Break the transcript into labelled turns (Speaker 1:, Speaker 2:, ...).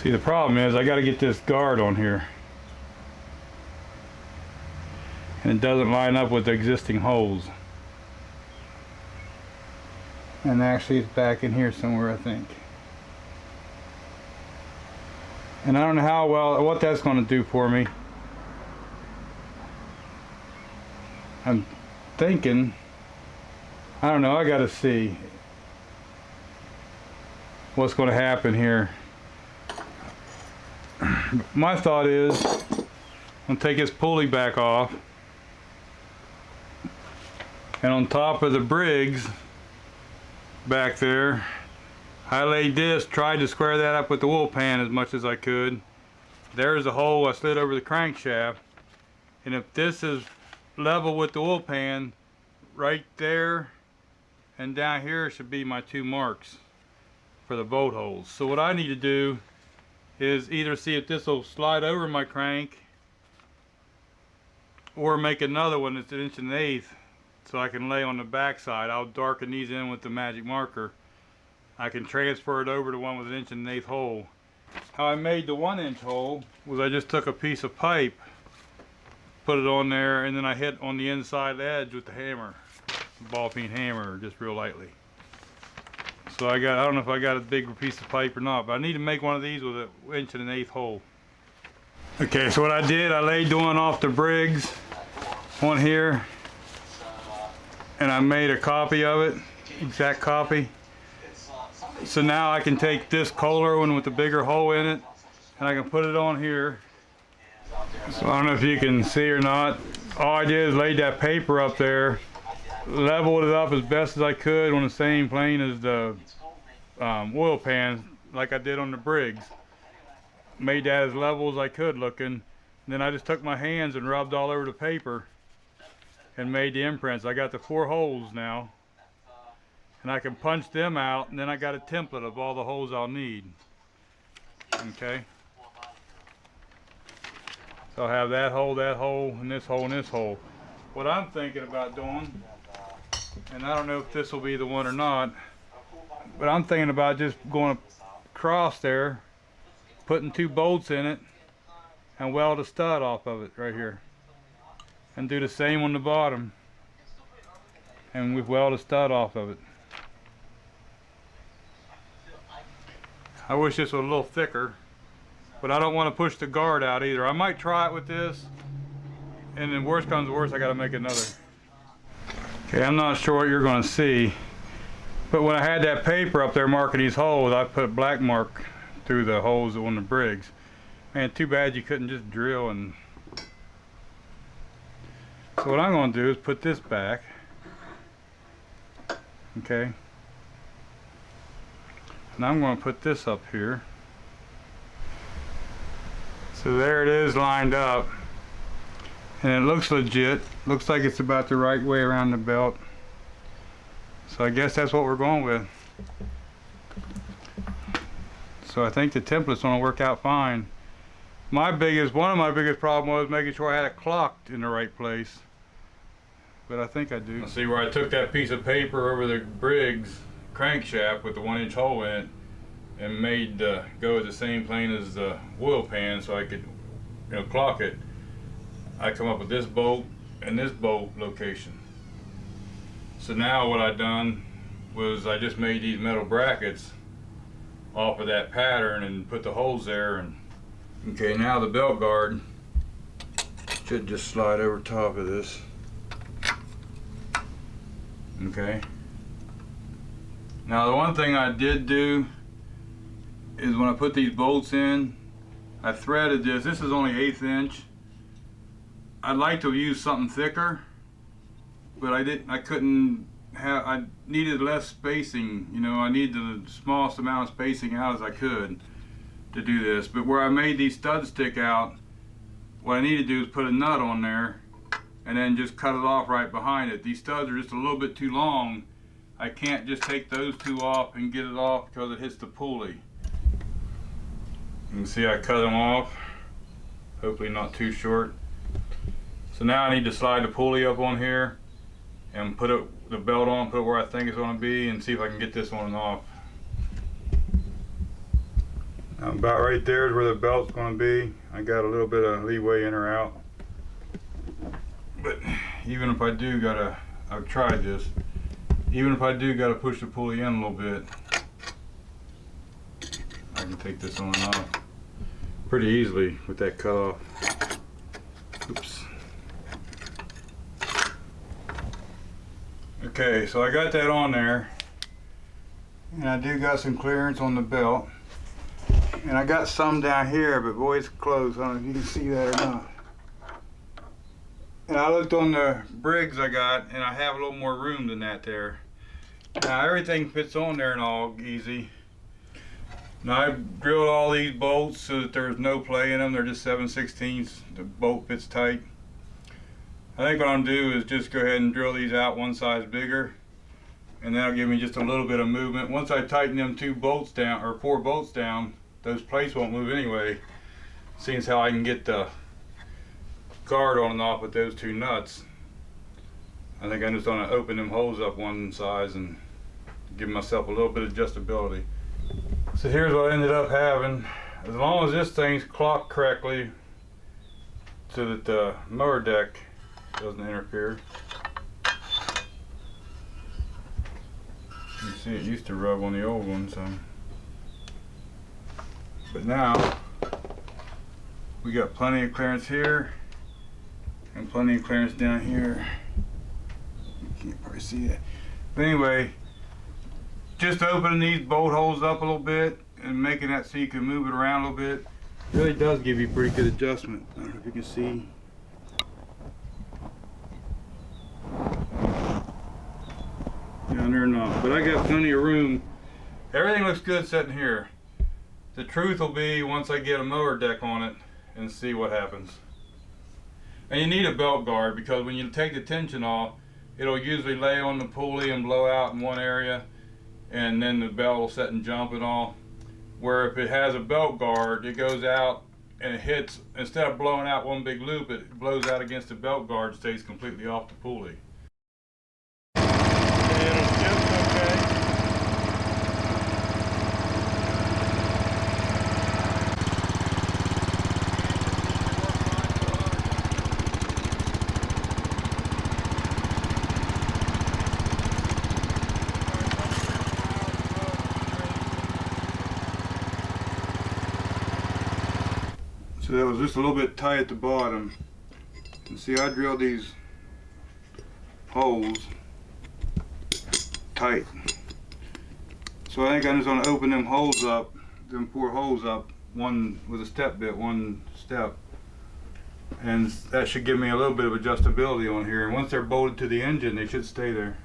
Speaker 1: See, the problem is I got to get this guard on here, and it doesn't line up with the existing holes. And actually it's back in here somewhere, I think. And I don't know what that's going to do for me. I'm thinking, I don't know, I got to see what's going to happen here. My thought is I'm going to take this pulley back off, and on top of the Briggs back there, I laid this, tried to square that up with the wool pan as much as I could. There's a hole I slid over the crankshaft, and if this is level with the wool pan, right there and down here should be my 2 marks for the bolt holes. So what I need to do is either see if this will slide over my crank, or make another one that's 1 1/8 inch so I can lay on the back side. I'll darken these in with the magic marker. I can transfer it over to one with 1 1/8 inch hole. How I made the 1 inch hole was I just took a piece of pipe, put it on there, and then I hit on the inside edge with the hammer, ball peen hammer, just real lightly. So I don't know if I got a big piece of pipe or not, but I need to make one of these with a 1 1/8 inch hole. Okay, so what I did, I laid one off the Briggs on here, and I made a copy of it, exact copy. So now I can take this Kohler one with the bigger hole in it, and I can put it on here. So I don't know if you can see or not. All I did is laid that paper up there, leveled it up as best as I could on the same plane as the oil pan, like I did on the Briggs. Made that as level as I could looking. And then I just took my hands and rubbed all over the paper and made the imprints. I got the 4 holes now, and I can punch them out, and then I got a template of all the holes I'll need. Okay. So I'll have that hole, and this hole, and this hole. What I'm thinking about doing, and I don't know if this will be the one or not, but I'm thinking about just going across there, putting 2 bolts in it, and weld a stud off of it right here. And do the same on the bottom, and we weld a stud off of it. I wish this was a little thicker, but I don't want to push the guard out either. I might try it with this, and then worst comes to worst, I got to make another. Okay, I'm not sure what you're going to see, but when I had that paper up there marking these holes, I put a black mark through the holes on the Briggs. Man, too bad you couldn't just drill. And so what I'm going to do is put this back. Okay. Now I'm going to put this up here. So there it is lined up, and it looks legit. Looks like it's about the right way around the belt. So I guess that's what we're going with. So I think the template's going to work out fine. One of my biggest problems was making sure I had it clocked in the right place. But I think I do. See where I took that piece of paper over the Briggs crankshaft with the 1 inch hole in it, and made go at the same plane as the oil pan so I could, clock it. I come up with this bolt and this bolt location. So now what I done was I just made these metal brackets off of that pattern and put the holes there. And okay, now the belt guard should just slide over top of this. Okay. Now the one thing I did do is when I put these bolts in, I threaded this. This is only 1/8 inch. I'd like to use something thicker, but I needed less spacing. I needed the smallest amount of spacing out as I could to do this. But where I made these studs stick out, what I need to do is put a nut on there and then just cut it off right behind it. These studs are just a little bit too long. I can't just take those 2 off and get it off because it hits the pulley. You can see I cut them off, hopefully not too short. So now I need to slide the pulley up on here and put the belt on, put it where I think it's going to be, and see if I can get this one off. About right there is where the belt's going to be. I got a little bit of leeway in or out. But even if I do gotta, I've tried this, even if I do gotta push the pulley in a little bit, I can take this on and off pretty easily with that cut off. Oops. Okay, so I got that on there, and I do got some clearance on the belt, and I got some down here, but boy, it's close. I don't know if you can see that or not. And I looked on the Briggs I got, and I have a little more room than that there. Now everything fits on there and all easy. Now I drilled all these bolts so that there's no play in them. They're just 7/16. The bolt fits tight. I think what I'm gonna do is just go ahead and drill these out one size bigger, and that'll give me just a little bit of movement. Once I tighten them 2 bolts down, or 4 bolts down, those plates won't move anyway. Seeing as how I can get the guard on and off with those 2 nuts. I think I'm just gonna open them holes up one size and give myself a little bit of adjustability. So here's what I ended up having. As long as this thing's clocked correctly so that the mower deck doesn't interfere. You see it used to rub on the old one, so. But now we got plenty of clearance here and plenty of clearance down here. You can't probably see that. But anyway, just opening these bolt holes up a little bit and making that so you can move it around a little bit really does give you pretty good adjustment. I don't know if you can see. Down there or not, but I got plenty of room. Everything looks good sitting here. The truth will be once I get a mower deck on it and see what happens. And you need a belt guard because when you take the tension off, it'll usually lay on the pulley and blow out in one area, and then the belt will set and jump and all. Where if it has a belt guard, it goes out and it hits, instead of blowing out one big loop, it blows out against the belt guard, stays completely off the pulley. So that was just a little bit tight at the bottom. And see, I drilled these holes tight. So I think I'm just going to open them holes up, them 4 holes up, one with a step bit, one step. And that should give me a little bit of adjustability on here. And once they're bolted to the engine, they should stay there.